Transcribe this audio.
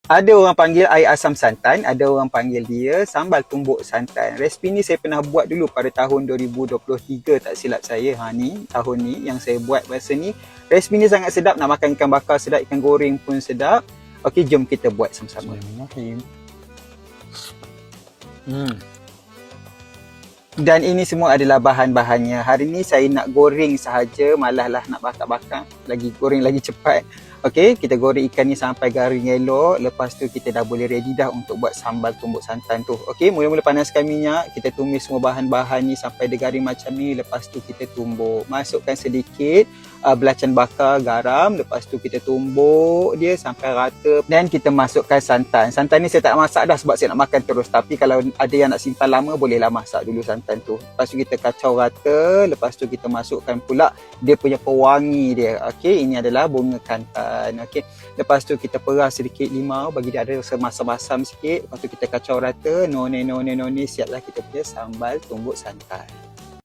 Ada orang panggil air asam santan, ada orang panggil dia sambal tumbuk santan. Resipi ni saya pernah buat dulu pada tahun 2023 tak silap saya. Ni tahun ni yang saya buat masa ni. Resipi ni sangat sedap, nak makan ikan bakar sedap, ikan goreng pun sedap. Okey, jom kita buat sama-sama. Dan ini semua adalah bahan-bahannya. Hari ni saya nak goreng sahaja, malaslah nak bakar-bakar. Goreng lagi cepat. Okey, kita goreng ikan ni sampai garing elok. Lepas tu kita dah boleh ready dah untuk buat sambal tumbuk santan tu. Okey, mula-mula panaskan minyak. Kita tumis semua bahan-bahan ni sampai dia garing macam ni. Lepas tu kita tumbuk. Masukkan sedikit belacan bakar, garam. Lepas tu kita tumbuk dia sampai rata. Dan kita masukkan santan. Santan ni saya tak masak dah sebab saya nak makan terus. Tapi kalau ada yang nak simpan lama, bolehlah masak dulu santan tu. Lepas tu kita kacau rata. Lepas tu kita masukkan pula dia punya pewangi dia. Okey, ini adalah bunga kantan. Okey. Lepas tu kita peras sedikit limau bagi dia ada rasa masam-masam sikit. Lepas tu kita kacau rata, noni, siaplah kita punya sambal tumbuk santan.